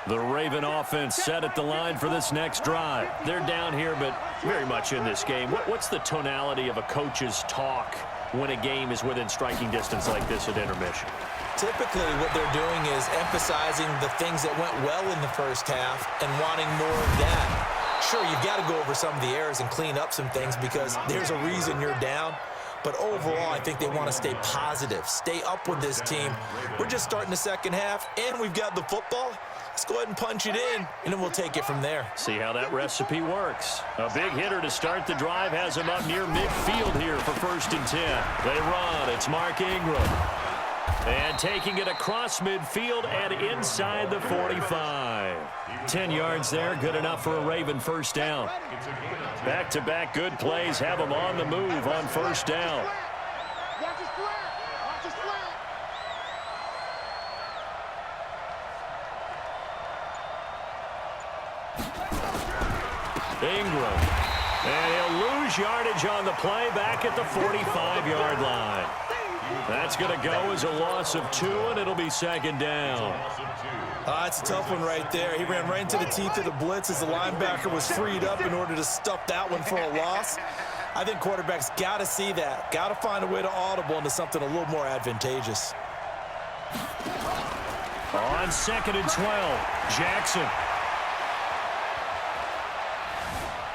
The Raven offense set at the line for this next drive. They're down here, but very much in this game. What's the tonality of a coach's talk when a game is within striking distance like this at intermission? Typically, what they're doing is emphasizing the things that went well in the first half and wanting more of that. Sure, you've got to go over some of the errors and clean up some things because there's a reason you're down. But overall, I think they want to stay positive, stay up with this team. We're just starting the second half, and we've got the football. Let's go ahead and punch it in, and then we'll take it from there. See how that recipe works. A big hitter to start the drive has him up near midfield here for 1st and 10. They run. It's Mark Ingram. And taking it across midfield and inside the 45. 10 yards there, good enough for a Raven first down. Back-to-back good plays have them on the move on first down. Ingram. And he'll lose yardage on the play back at the 45-yard line. That's going to go as a loss of 2, and it'll be 2nd down. That's a tough one right there. He ran right into the teeth of the blitz as the linebacker was freed up in order to stuff that one for a loss. I think quarterbacks got to see that. Got to find a way to audible into something a little more advantageous. On 2nd and 12, Jackson.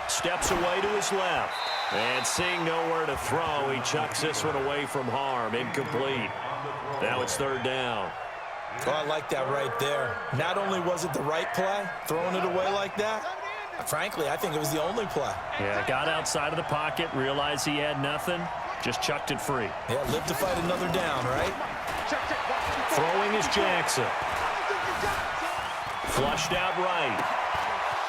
Steps away to his left. And seeing nowhere to throw, he chucks this one away from harm. Incomplete. Now it's 3rd down. Oh, I like that right there. Not only was it the right play, throwing it away like that, frankly, I think it was the only play. Yeah, got outside of the pocket, realized he had nothing, just chucked it free. Yeah, live to fight another down, right? Throwing is Jackson. Flushed out right.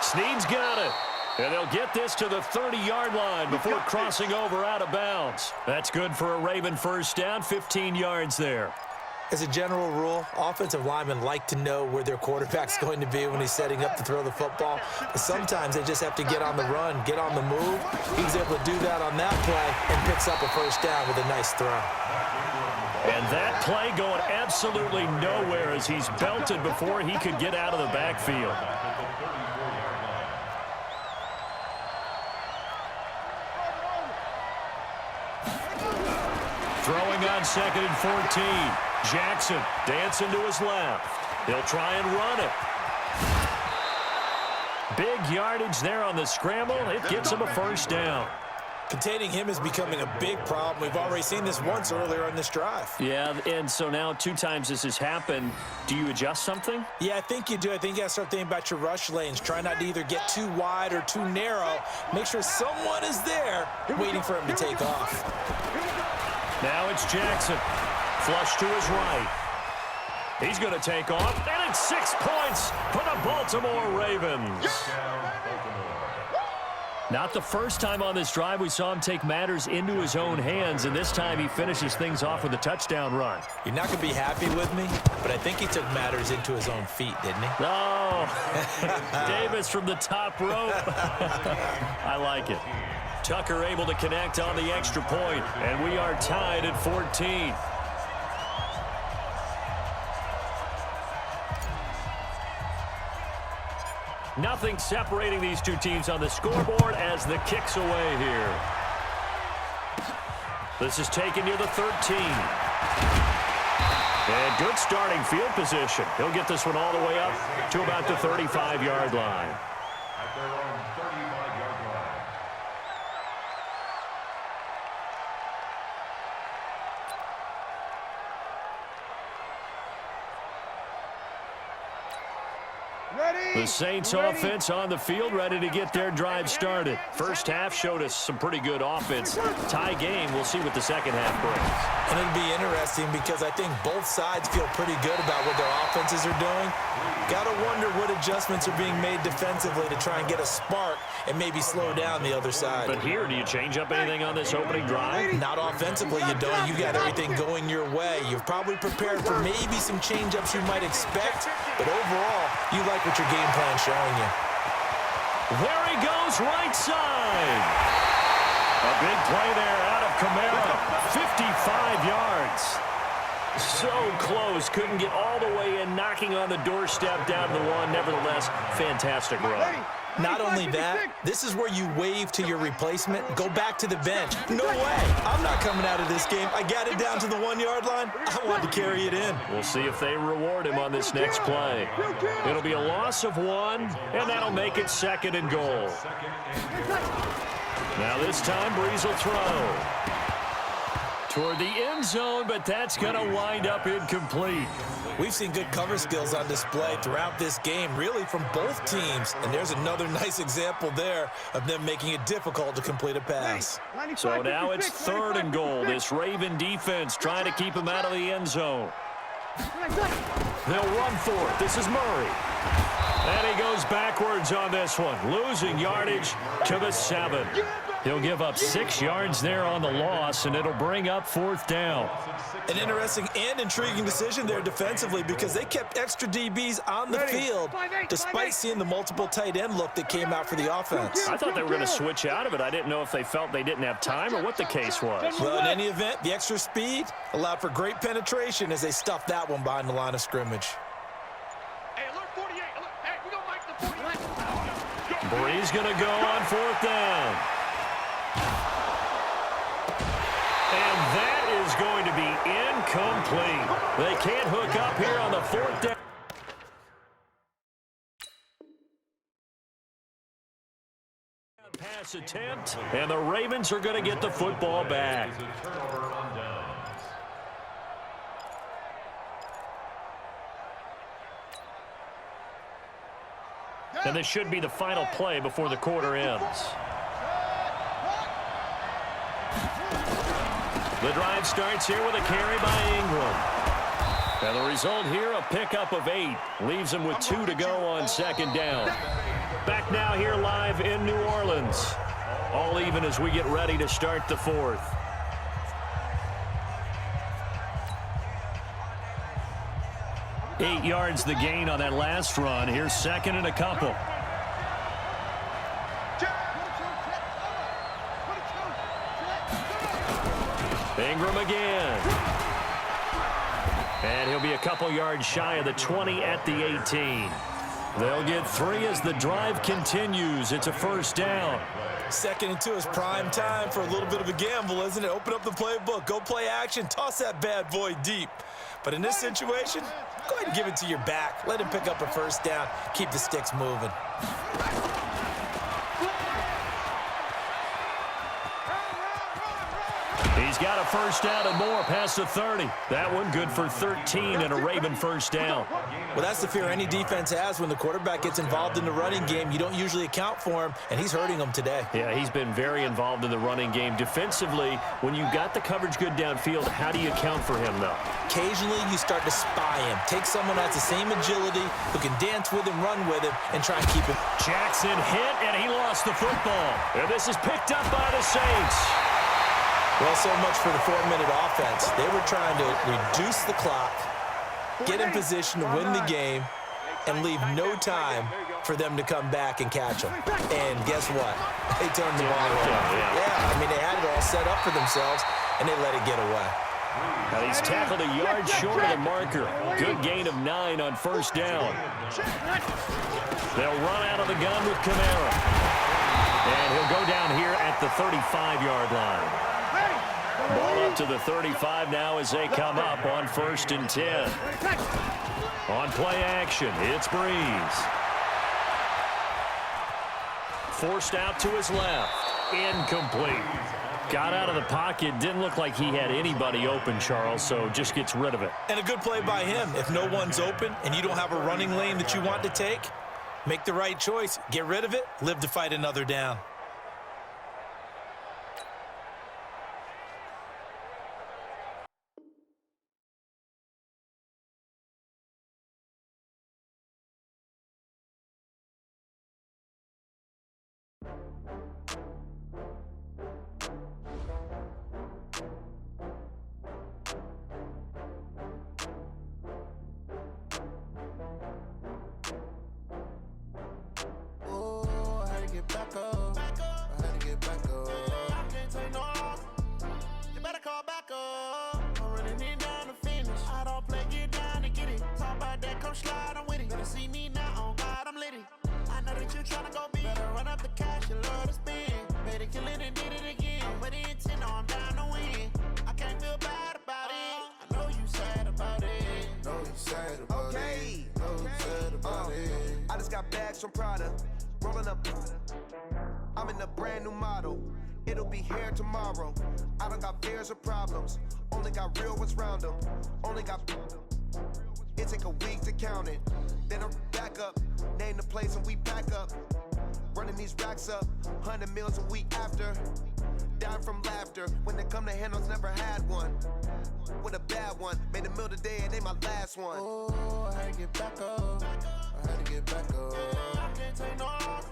Snead's got it. And they'll get this to the 30-yard line before crossing over out of bounds. That's good for a Raven first down, 15 yards there. As a general rule, offensive linemen like to know where their quarterback's going to be when he's setting up to throw the football. But sometimes they just have to get on the run, get on the move. He was able to do that on that play and picks up a first down with a nice throw. And that play going absolutely nowhere as he's belted before he could get out of the backfield. Throwing on 2nd and 14. Jackson dancing to his left. He'll try and run it. Big yardage there on the scramble. It gets him a first down. Containing him is becoming a big problem. We've already seen this once earlier in this drive. Yeah, and so now 2 times this has happened. Do you adjust something? Yeah, I think you do. I think you got to start thinking about your rush lanes. Try not to either get too wide or too narrow. Make sure someone is there waiting for him to take off. Now it's Jackson. Flush to his right. He's going to take off, and it's 6 points for the Baltimore Ravens. Not the first time on this drive we saw him take matters into his own hands, and this time he finishes things off with a touchdown run. You're not going to be happy with me, but I think he took matters into his own feet, didn't he? Oh, Davis from the top rope. I like it. Tucker able to connect on the extra point, and we are tied at 14. Nothing separating these two teams on the scoreboard as the kick's away here. This is taken near the 13. And good starting field position. He'll get this one all the way up to about the 35-yard line. The Saints offense on the field, ready to get their drive started. First half showed us some pretty good offense. Tie game, we'll see what the second half brings. And it'll be interesting because I think both sides feel pretty good about what their offenses are doing. Got to wonder what adjustments are being made defensively to try and get a spark and maybe slow down the other side. But here, do you change up anything on this opening drive? Not offensively, you don't. You got everything going your way. You've probably prepared for maybe some change-ups you might expect, but overall, you like what your game plan's showing you. There he goes, right side. A big play there out of Kamara, 55 yards. So close. Couldn't get all the way in, knocking on the doorstep down to the one. Nevertheless, fantastic run. Not only that, this is where you wave to your replacement, go back to the bench. No way. I'm not coming out of this game. I got it down to the 1-yard line. I want to carry it in. We'll see if they reward him on this next play. It'll be a loss of 1, and that'll make it 2nd and goal. Now this time, Breeze will throw toward the end zone, but that's going to wind up incomplete. We've seen good cover skills on display throughout this game, really from both teams. And there's another nice example there of them making it difficult to complete a pass. So now it's 3rd and goal. This Raven defense trying to keep him out of the end zone. They'll run for it. This is Murray. And he goes backwards on this one, losing yardage to the 7. He'll give up 6 yards there on the loss, and it'll bring up 4th down. An interesting and intriguing decision there defensively because they kept extra DBs on the field despite seeing the multiple tight end look that came out for the offense. I thought they were going to switch out of it. I didn't know if they felt they didn't have time or what the case was. Well, in any event, the extra speed allowed for great penetration as they stuffed that one behind the line of scrimmage. Breeze going to go on 4th down. And that is going to be incomplete. They can't hook up here on the 4th down. Pass attempt, and the Ravens are going to get the football back. And this should be the final play before the quarter ends. The drive starts here with a carry by Ingram. And the result here, a pickup of 8. Leaves him with 2 to go on 2nd down. Back now here live in New Orleans. All even as we get ready to start the 4th. Eight yards the gain on that last run. Here's 2nd and a couple. Ingram again. And he'll be a couple yards shy of the 20 at the 18. They'll get 3 as the drive continues. It's a 1st down. 2nd and 2 is prime time for a little bit of a gamble, isn't it? Open up the playbook, go play action, toss that bad boy deep. But in this situation, go ahead and give it to your back. Let him pick up a 1st down. Keep the sticks moving. He's got a 1st down and more past the 30. That one good for 13 and a Raven 1st down. Well, that's the fear any defense has when the quarterback gets involved in the running game. You don't usually account for him, and he's hurting them today. Yeah, he's been very involved in the running game. Defensively, when you got the coverage good downfield, how do you account for him, though? Occasionally, you start to spy him. Take someone that has the same agility, who can dance with him, run with him, and try and keep him. Jackson hit, and he lost the football. And this is picked up by the Saints. Well, so much for the 4-minute offense. They were trying to reduce the clock, get in position to win the game, and leave no time for them to come back and catch them. And guess what? They turned the ball over. Yeah, I mean, they had it all set up for themselves, and they let it get away. Now he's tackled a yard short of the marker. Good gain of 9 on 1st down. They'll run out of the gun with Kamara. And he'll go down here at the 35-yard line. Ball up to the 35 now as they come up on 1st and 10. On play action, it's Breeze. Forced out to his left. Incomplete. Got out of the pocket. Didn't look like he had anybody open, Charles, so just gets rid of it. And a good play by him. If no one's open and you don't have a running lane that you want to take, make the right choice. Get rid of it. Live to fight another down. slide, I'm with it. Better see me now, on God, I'm litty. I know that you tryna go big. Better run up the cash, you love to spend. Better kill it and did it again. I'm with the intent, no, I'm down to win. I can't feel bad about it. I know you sad about it. Know you sad about it. Know you sad about it. I just got bags from Prada. Rolling up. I'm in a brand new model. It'll be here tomorrow. I don't got fears or problems. Only got real ones round them. Only got. It take a week to count it. Then I'm back up. Name the place and we pack up. Running these racks up. 100 meals a week after. Down from laughter. When they come to handles, never had one. With a bad one. Made a meal today and they my last one. Oh, I had to get back up. I had to get back up. I can't take no off.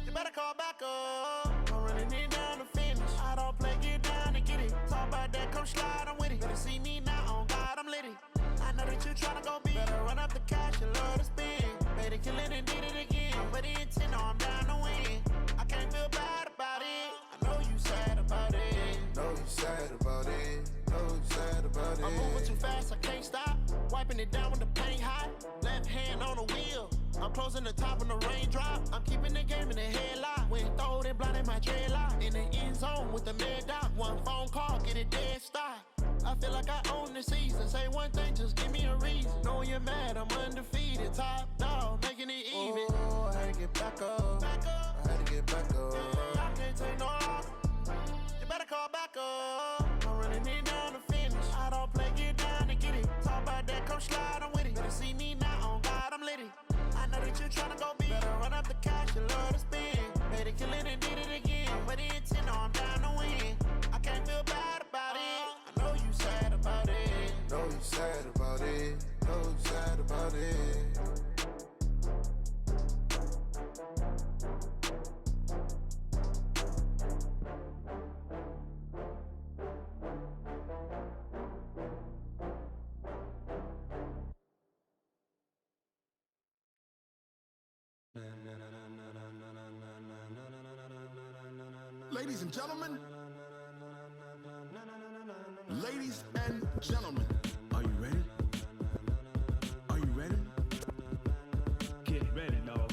You better call back up. I'm running it down to finish. I don't play, get down to get it. Talk about that, come slide, I'm with it. Better see me now, on God, I'm litty. I know that you tryna go big. Better run up the cash, you love to spend. Made it, kill it, and did it again. I'm with the intent, no, I'm down to win. I can't feel bad about it. I know you sad about it. Know you sad about it. Know you sad about it. I'm moving too fast, I can't stop. Wiping it down with the paint hot. Left hand on the wheel. I'm closing the top when the raindrop. I'm keeping the game in the headlock. When throwed it, blinded my dreadlock. In the end zone with the mad dot. One phone call, get it dead stop. I feel like I own the season. Say one thing, just give me a reason. Knowing you're mad, I'm undefeated. Top dog, making it even. Oh, I had to get back up. I had to get back up. I can't take no off. You better call back up. I'm running it down to finish. I don't play, get down to get it. Talk about that, come slide, I'm with it. Better see me now, on God, I'm litty. I know that you tryna go big. Better run up the cash, you love to spend. Made it, kill it, and did it again. I'm with the intent, no, I'm down to win. I can't feel bad about it. I know you sad about it. Know you sad about it. Know you sad about it. Ladies and gentlemen, ladies and gentlemen, are you ready? Are you ready? Get ready, dog.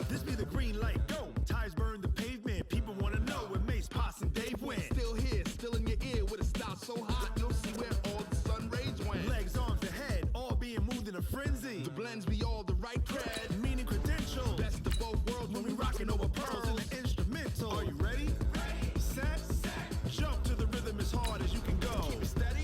This be the green light, go. Tires burn the pavement. People wanna know where Mace, Potts, and Dave went. Still here, still in your ear with a style so hot, you'll see where all the sun rays went. Legs, arms, and head, all being moved in a frenzy. The blends be all the right cred, meaning credentials. Best of both worlds when we rockin' over pearls in the instrumental. Are you ready? Set. Jump to the rhythm as hard as you can go. Keep it steady,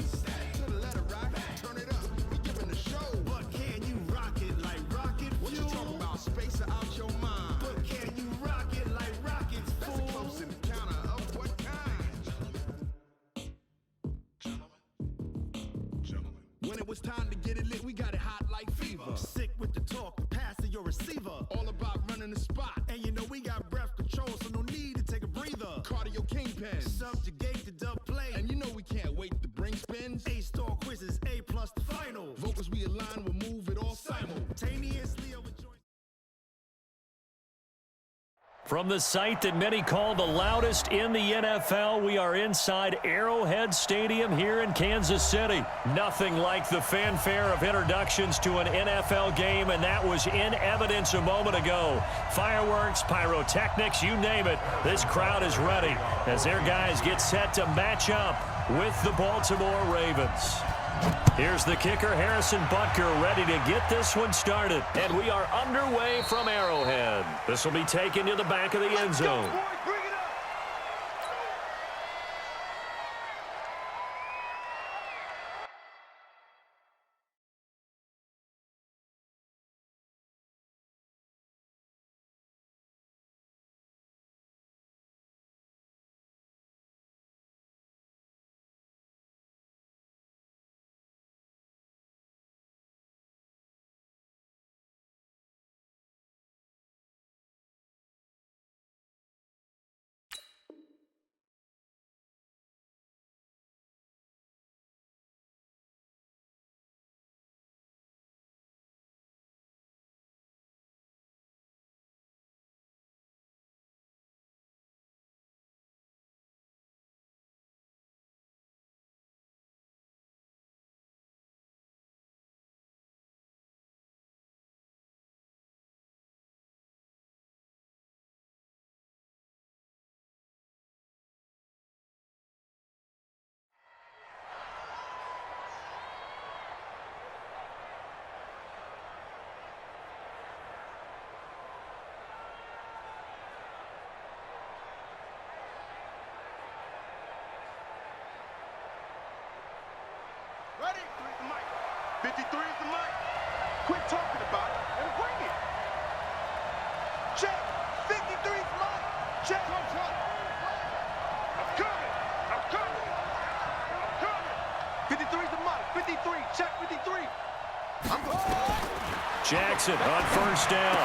to the letter rock. Turn it up, we giving the show. But can you rock it like rocket fuel? What you talking about? Space out your mind. But can you rock it like rockets, fool? That's a close encounter of what kind? Gentlemen. When it was time to get it lit, we got it hot like fever. Sick with the talk, passing your receiver. All about running the spot. And you know we got breath control, so no need to take a breather. Cardio kingpin. Subjugate the dub play. And you know we can't wait to bring spins. A-star quizzes, A+ the final. Vocals we align, we'll move it all simultaneously over joints. From the site that many call the loudest in the NFL, we are inside Arrowhead Stadium here in Kansas City. Nothing like the fanfare of introductions to an NFL game, and that was in evidence a moment ago. Fireworks, pyrotechnics, you name it. This crowd is ready as their guys get set to match up with the Baltimore Ravens. Here's the kicker, Harrison Butker, ready to get this one started. And we are underway from Arrowhead. This will be taken to the back of the end zone. 53 is the mic. Quit talking about it and bring it. Check. 53 is mine. Check. I'm coming. I'm coming. I'm coming. 53 is the mic. 53. Check 53. I'm going. Jackson on first down.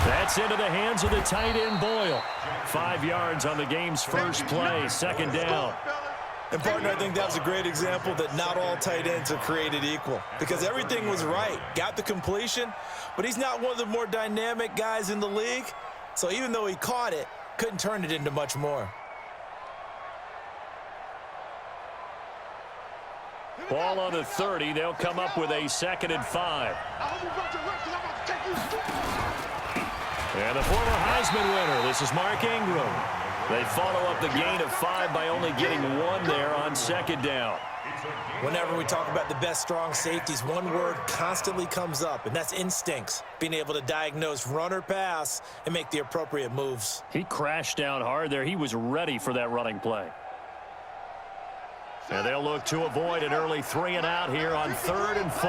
That's into the hands of the tight end, Boyle. 5 yards on the game's first play, second down. And, partner, I think that was a great example that not all tight ends are created equal because everything was right. Got the completion, but he's not one of the more dynamic guys in the league. So even though he caught it, couldn't turn it into much more. Ball on the 30. They'll come up with a 2nd and 5. And the former Heisman winner, this is Mark Ingram. They follow up the gain of 5 by only getting 1 there on 2nd down. Whenever we talk about the best strong safeties, one word constantly comes up, and that's instincts. Being able to diagnose run or pass and make the appropriate moves. He crashed down hard there. He was ready for that running play. And they'll look to avoid an early 3 and out here on 3rd and 4.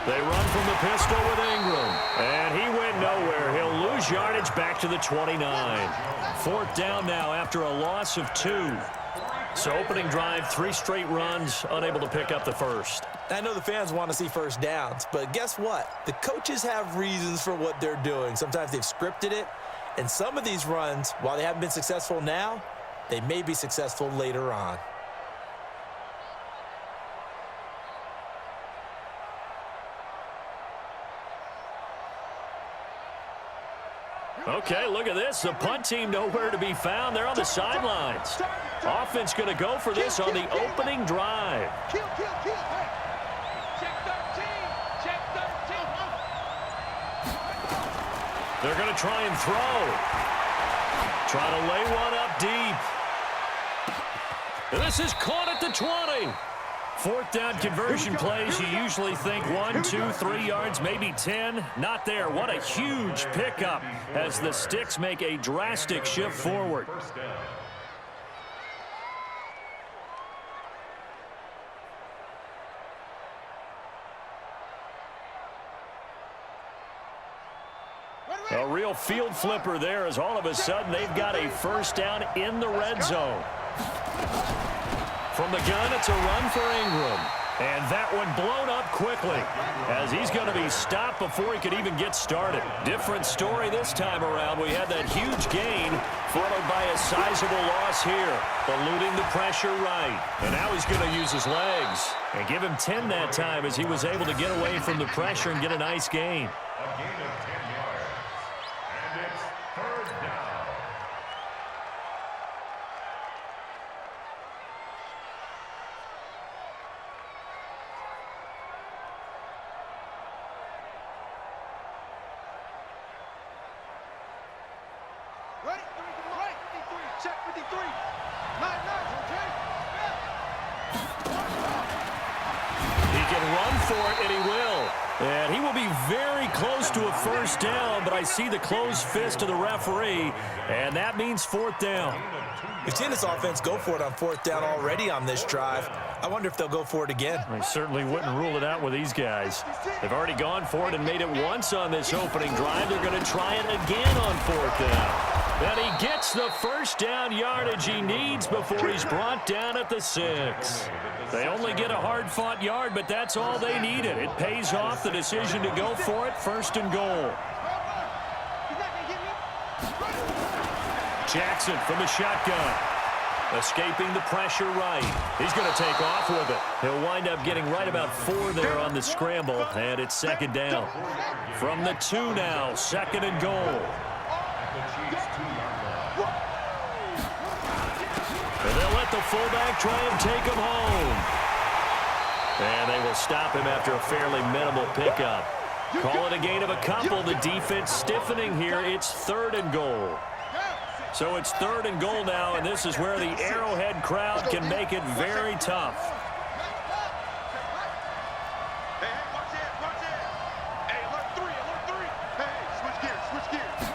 They run from the pistol with Ingram. And he went nowhere. He'll lose yardage back to the 29. 4th down now after a loss of 2. So opening drive, 3 straight runs, unable to pick up the first. I know the fans want to see first downs, but guess what? The coaches have reasons for what they're doing. Sometimes they've scripted it. And some of these runs, while they haven't been successful now, they may be successful later on. Okay, look at this. The punt team nowhere to be found. They're on the sidelines. Offense going to go for this on the opening drive. Check 13. Check 13. They're going to try and throw. Trying to lay one up deep. And this is caught at the 20. 4th down conversion plays, you usually think 1, 2, 3 yards, maybe 10. Not there. What a huge pickup as the Sticks make a drastic shift forward. A real field flipper there as all of a sudden they've got a first down in the red zone. From the gun, it's a run for Ingram. And that one blown up quickly as he's going to be stopped before he could even get started. Different story this time around. We had that huge gain followed by a sizable loss here. Eluding the pressure right. And now he's going to use his legs. And give him 10 that time as he was able to get away from the pressure and get a nice gain. A gain of 10 yards. And it's 3rd down. Ready? Right. 53. Check 53. 9, okay? He can run for it, and he will. And he will be very close to a first down, but I see the closed fist of the referee, and that means 4th down. We've seen this offense go for it on 4th down already on this drive. I wonder if they'll go for it again. I certainly wouldn't rule it out with these guys. They've already gone for it and made it once on this opening drive. They're going to try it again on 4th down. And he gets the first down yardage he needs before he's brought down at the 6. They only get a hard-fought yard, but that's all they needed. It pays off the decision to go for it, 1st and goal. Jackson from the shotgun. Escaping the pressure right. He's going to take off with it. He'll wind up getting right about 4 there on the scramble, and it's 2nd down. From the 2 now, 2nd and goal. And they'll let the fullback try and take him home. And they will stop him after a fairly minimal pickup. Call it a gain of a couple. The defense stiffening here. It's 3rd and goal. So it's 3rd and goal now, and this is where the Arrowhead crowd can make it very tough. Hey, watch it, watch it. Hey, alert 3, alert 3. Hey, switch gears, switch gears.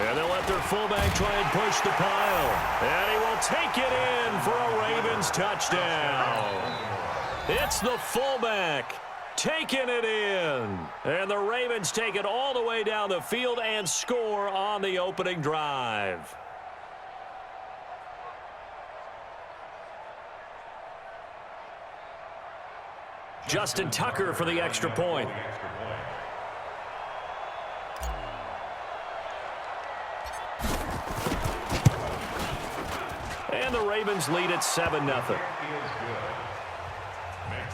And they'll let their fullback try and push the pile. And he will take it in for a Ravens touchdown. It's the fullback taking it in. And the Ravens take it all the way down the field and score on the opening drive. Justin Tucker for the extra point. And the Ravens lead at 7-0. Makes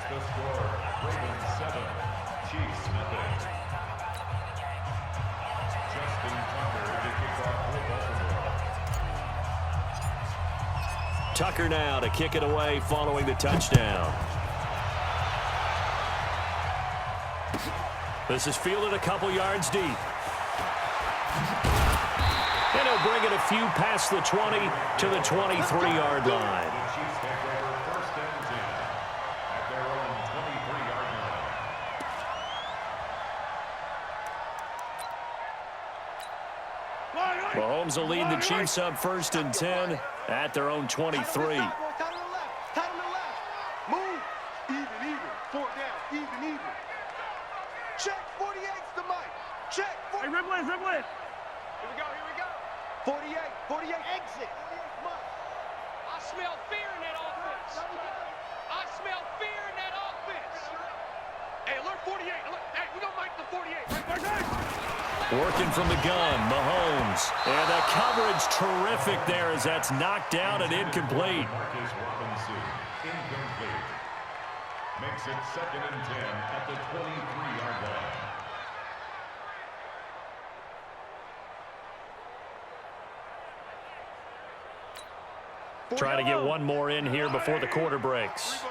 the score Ravens 7, Chiefs nothing. Justin Tucker to kick off for Baltimore. Tucker now to kick it away following the touchdown. This is fielded a couple yards deep. And he'll bring it a few past the 20 to the 23-yard line. The Chiefs take over 1st and 10 at their own 23-yard line. Mahomes will lead the Chiefs up 1st and 10 at their own 23. Tight on the left. Move. Even. 4 down. Even. Check. 48's the mic. Check. Hey, ribble it. Here we go. 48, exit. I smell fear in that offense. Hey, alert 48. Hey, we're going to make the 48. Working from the gun, Mahomes. And the coverage terrific there as that's knocked down and incomplete. Marcus Robinson, incomplete. Makes it 2nd and 10 at the 23-yard line. Trying to get one more in here before the quarter breaks.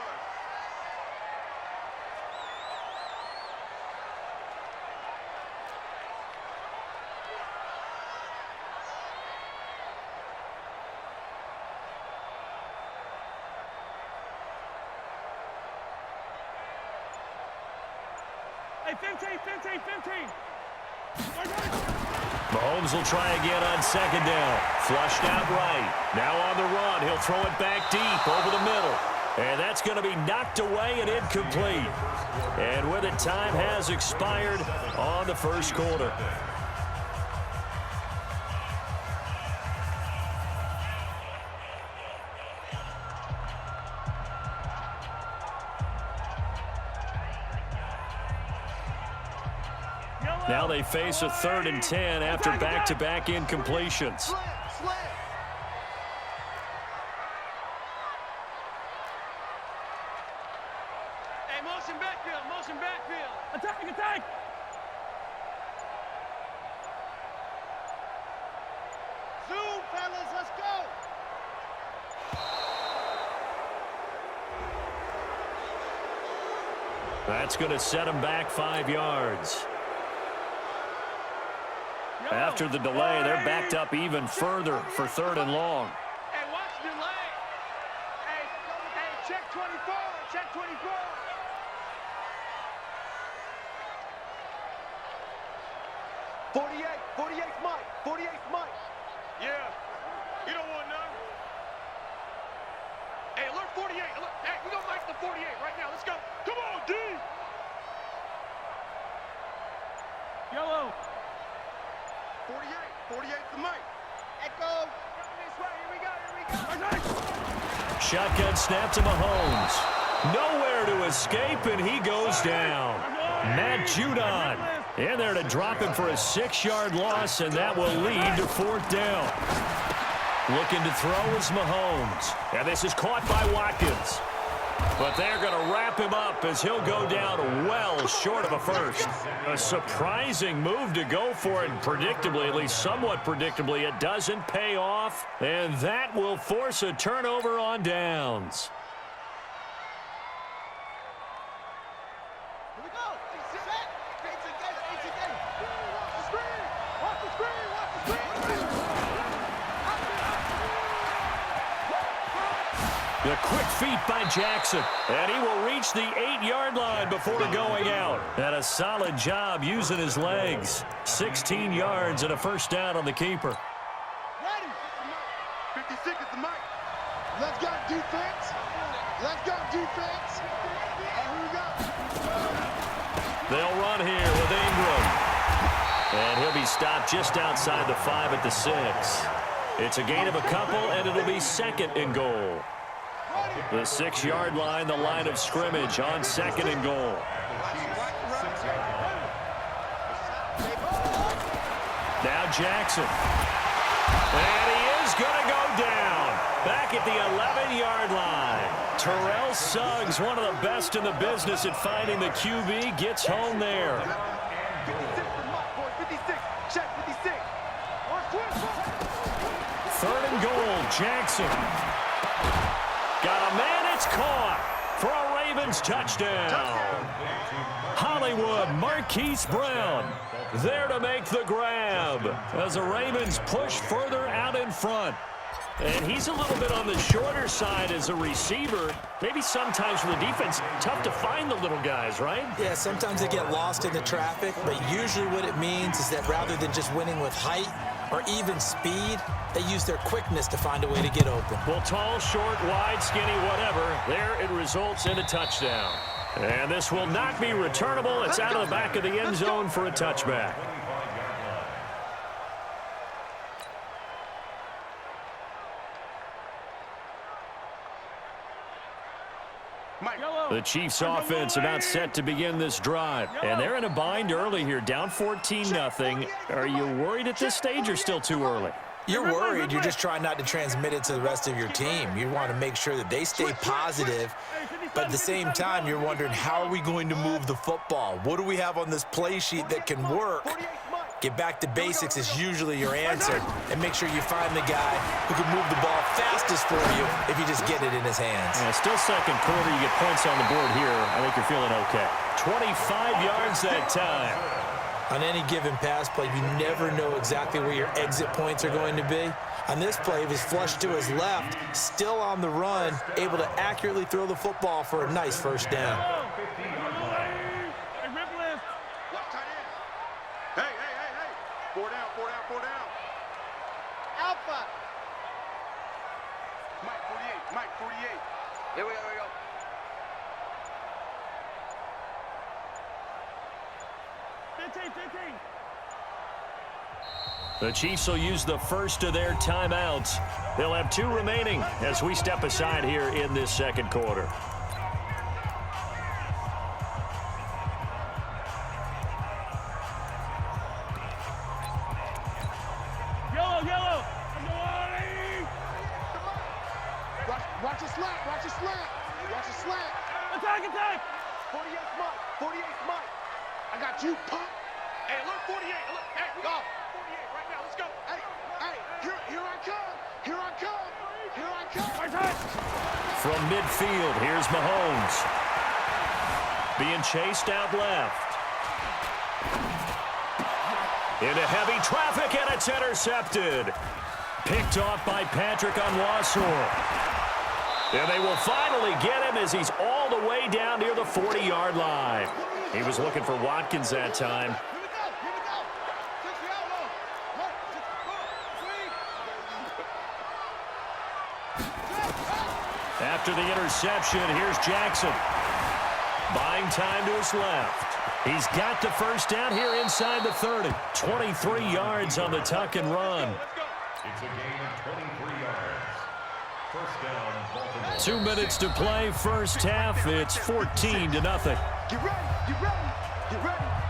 Hey, 15. Mahomes will try again on 2nd down. Flushed out right. Now on the run. He'll throw it back deep over the middle. And that's going to be knocked away and incomplete. And with it, time has expired on the first quarter. Now they face a 3rd and 10 after back-to-back incompletions. Hey, motion backfield. Attack. Zoom, fellas, let's go. That's going to set him back 5 yards. After the delay, they're backed up even further for 3rd and long. Hey, watch the delay. Hey, check 24. 48's Mike. Yeah, you don't want none. Hey, alert 48. Hey, we're going to make the 48 right now. Let's go. Come on, D. Yellow. 48's the mic. Echo. This way. Here we go. Shotgun snap to Mahomes. Nowhere to escape, and he goes down. Matt Judon in there to drop him for a 6-yard loss, and that will lead to 4th down. Looking to throw is Mahomes. And this is caught by Watkins. But they're going to wrap him up as he'll go down well short of a first. A surprising move to go for it, and predictably, at least somewhat predictably, it doesn't pay off. And that will force a turnover on downs. Here we go. Set. Watch the screen. The quick feet by Jackson. And he will reach the 8-yard line before going out. And a solid job using his legs. 16 yards and a first down on the keeper. Ready. 56 is the mic. Let's go, defense. Let's go, defense. And here we go. They'll run here with Ingram. And he'll be stopped just outside the 5 at the 6. It's a gain of a couple, and it'll be second and goal. The 6-yard line, the line of scrimmage on second and goal. Now Jackson. And he is going to go down. Back at the 11-yard line. Terrell Suggs, one of the best in the business at finding the QB, gets home there. 56. Check 56. Third and goal, Jackson. Got a man, it's caught for a Ravens touchdown. Hollywood, Marquise Brown, there to make the grab as the Ravens push further out in front. And he's a little bit on the shorter side as a receiver. Maybe sometimes for the defense, tough to find the little guys, right? Yeah, sometimes they get lost in the traffic, but usually what it means is that rather than just winning with height or even speed, they use their quickness to find a way to get open. Well, tall, short, wide, skinny, whatever, there it results in a touchdown. And this will not be returnable. It's out of the back of the end zone for a touchback. The Chiefs offense about set to begin this drive. And they're in a bind early here, down 14-0. Are you worried at this stage or still too early? You're worried. You're just trying not to transmit it to the rest of your team. You want to make sure that they stay positive. But at the same time, you're wondering, how are we going to move the football? What do we have on this play sheet that can work? Get back to basics is usually your answer. And make sure you find the guy who can move the ball fastest for you if you just get it in his hands. Yeah, still second quarter. You get points on the board here. I think you're feeling okay. 25 yards that time. On any given pass play, you never know exactly where your exit points are going to be. On this play, he was flushed to his left, still on the run, able to accurately throw the football for a nice first down. Four down. Alpha. Mike 48. Here we go. The Chiefs will use the first of their timeouts. They'll have 2 remaining as we step aside here in this second quarter. Yellow. Watch your slant. Attack. 48 Mike. I got you, punk. Hey, look, 48. Look, hey, we go. 48 right now. Let's go. Hey, here I come. From midfield, here's Mahomes. Being chased out left. Into heavy traffic, and it's intercepted. Picked off by Patrick Onwuasor. And they will finally get him as he's all the way down near the 40-yard line. He was looking for Watkins that time. After the interception, here's Jackson. Buying time to his left. He's got the first down here inside the 30. 23 yards on the tuck and run. It's a gain of 23 yards. First down, Baltimore. 2 minutes to play first half. It's 14-0. Get ready.